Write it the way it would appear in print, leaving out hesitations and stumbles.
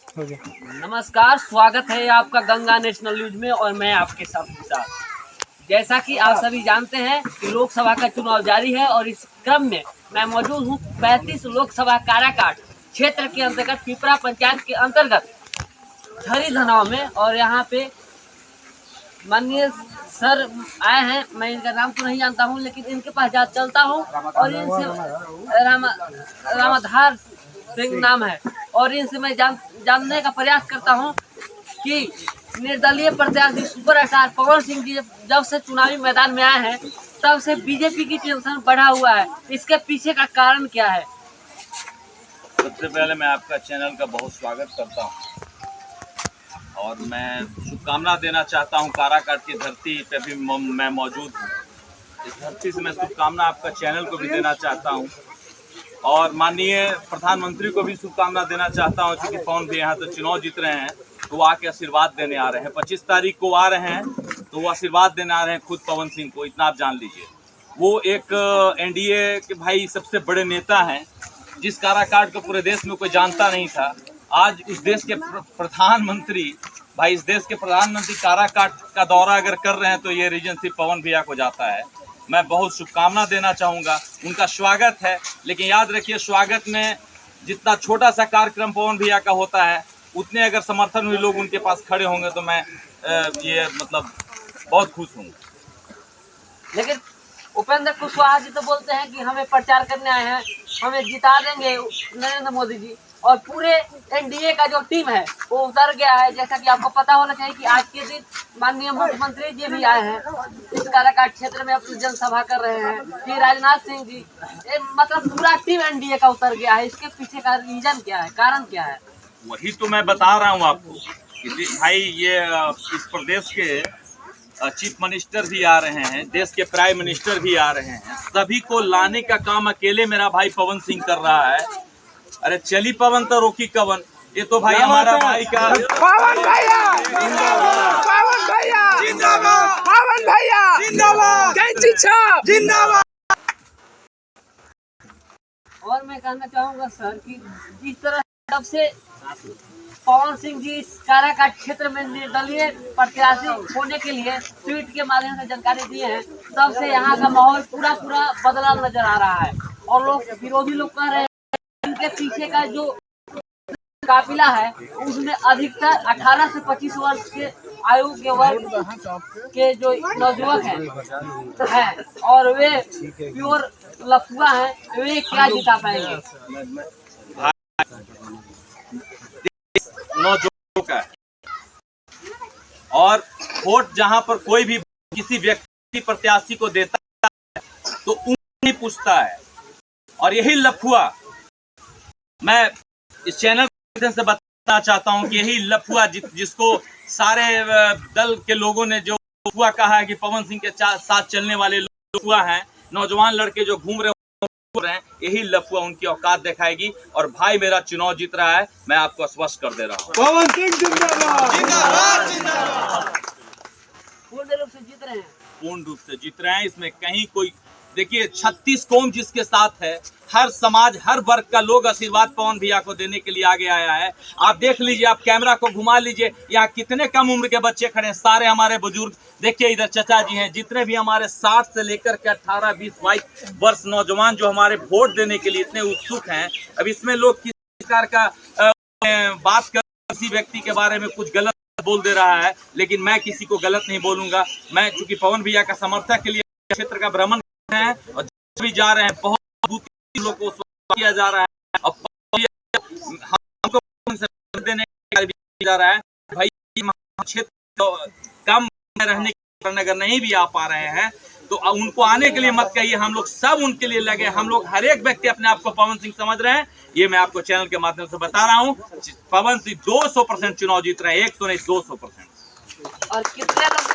नमस्कार, स्वागत है आपका गंगा नेशनल न्यूज में और मैं आपके साथ। जैसा कि आप सभी जानते हैं कि लोकसभा का चुनाव जारी है और इस क्रम में मैं मौजूद हूं 35 लोकसभा काराकाट क्षेत्र के अंतर्गत पिपरा पंचायत के अंतर्गत झरी धनाव में। और यहाँ पे माननीय सर आए हैं। मैं इनका नाम तो नहीं जानता हूँ, लेकिन इनके पास जा चलता हूँ और इनसे रामाधार सिंह नाम है और इनसे मैं जानने का प्रयास करता हूँ कि निर्दलीय प्रत्याशी सुपरस्टार पवन सिंह जी जब से चुनावी मैदान में आए हैं तब से बीजेपी की टेंशन बढ़ा हुआ है। इसके पीछे का कारण क्या है? सबसे पहले मैं आपका चैनल का बहुत स्वागत करता हूं और मैं शुभकामना देना चाहता हूं। काराकाट की धरती पे भी मैं मौजूद हूं। इस धरती से मैं शुभकामना आपका चैनल को भी देना चाहता हूं और माननीय प्रधानमंत्री को भी शुभकामना देना चाहता हूं, क्योंकि पवन भी यहाँ तो चुनाव जीत रहे हैं तो वो आके आशीर्वाद देने आ रहे हैं। 25 तारीख को आ रहे हैं तो वो आशीर्वाद देने आ रहे हैं खुद पवन सिंह को। इतना आप जान लीजिए, वो एक एनडीए के भाई सबसे बड़े नेता हैं जिस काराकाट को पूरे देश में कोई जानता नहीं था। आज इस देश के प्रधानमंत्री काराकाट का दौरा अगर कर रहे हैं तो ये रीजन सिर्फ पवन भैया को जाता है। मैं बहुत शुभकामना देना चाहूँगा, उनका स्वागत है। लेकिन याद रखिए, स्वागत में जितना छोटा सा कार्यक्रम पवन भैया का होता है उतने अगर समर्थन हुए लोग उनके पास खड़े होंगे तो मैं बहुत खुश हूँ। लेकिन उपेंद्र कुशवाहा जी तो बोलते हैं कि हमें प्रचार करने आए हैं, हमें जिता देंगे नरेंद्र मोदी जी, और पूरे एनडीए का जो टीम है वो उतर गया है। जैसा कि आपको पता होना चाहिए कि आज के दिन माननीय मुख्यमंत्री जी भी आए हैं इस काराकाट क्षेत्र में, अपनी जनसभा कर रहे हैं। फिर राजनाथ सिंह जी, मतलब पूरा टीम एनडीए का उतर गया है। इसके पीछे का रीजन क्या है, कारण क्या है? वही तो मैं बता रहा हूँ आपको कि भाई ये इस प्रदेश के चीफ मिनिस्टर भी आ रहे हैं, देश के प्राइम मिनिस्टर भी आ रहे हैं। सभी को लाने का काम अकेले मेरा भाई पवन सिंह कर रहा है। अरे चली पवन तो रोकी कवन। ये तो भाई हमारा भाई का पवन भैया जिंदाबाद, पवन भैया जिंदाबाद, पवन भैया जिंदाबाद, कैंची छाप जिंदाबाद। और मैं कहना चाहूँगा सर कि जिस तरह तब से पवन सिंह जी इस काराकाट क्षेत्र में निर्दलीय प्रत्याशी होने के लिए ट्वीट के माध्यम से जानकारी दिए हैं, तब से यहाँ का माहौल पूरा बदला नजर आ रहा है। और लोग, विरोधी लोग कह रहे हैं इनके पीछे का जो काफिला है उसमें अधिकतर 18 से 25 वर्ष के आयु के वर्ग के जो नौजुवक हैं और वे प्योर लफुआ हैं, वे क्या जिता पाएंगे? का और वोट जहां पर कोई भी किसी व्यक्ति प्रत्याशी को देता है तो उन्हें पूछता है। और यही लफुआ मैं इस चैनल से बताना चाहता हूं कि यही लफुआ जिसको सारे दल के लोगों ने जो लफुआ कहा है कि पवन सिंह के साथ चलने वाले लफुआ हैं, नौजवान लड़के जो घूम रहे हैं, यही लफुआ उनकी औकात दिखाएगी। और भाई मेरा चुनाव जीत रहा है, मैं आपको स्पष्ट कर दे रहा हूँ। पवन सिंह जिंदाबाद, जिंदाबाद, जिंदाबाद। पूर्ण रूप से जीत रहे हैं, पूर्ण रूप से जीत रहे हैं। इसमें कहीं कोई, देखिए 36 कौम जिसके साथ है, हर समाज हर वर्ग का लोग आशीर्वाद पवन भैया को देने के लिए आगे आया है। आप देख लीजिए, आप कैमरा को घुमा लीजिए, यहाँ कितने कम उम्र के बच्चे खड़े हैं, सारे हमारे बुजुर्ग। देखिए इधर चचा जी हैं, जितने भी हमारे 60 से लेकर के 18, 20, 22 वर्ष नौजवान जो हमारे वोट देने के लिए इतने उत्सुक हैं। अब इसमें लोग किस प्रकार का बात कर, किसी व्यक्ति के बारे में कुछ गलत बोल दे रहा है, लेकिन मैं किसी को गलत नहीं बोलूंगा। मैं चूंकि पवन भैया का समर्थक के लिए क्षेत्र का भ्रमण हैं और भी जा रहे हैं, बहुत लोग को किया जा रहा है और हमको देने जा रहा है। भाई क्षेत्र कम रहने के अगर नहीं भी आ पा रहे हैं तो उनको आने के लिए मत कहिए, हम लोग सब उनके लिए लगे। हम लोग हर एक व्यक्ति अपने आप को पवन सिंह समझ रहे हैं, ये मैं आपको चैनल के माध्यम से बता रहा हूँ। पवन सिंह 200% चुनाव जीत रहे हैं, 100 नहीं 200%। और कितने लोग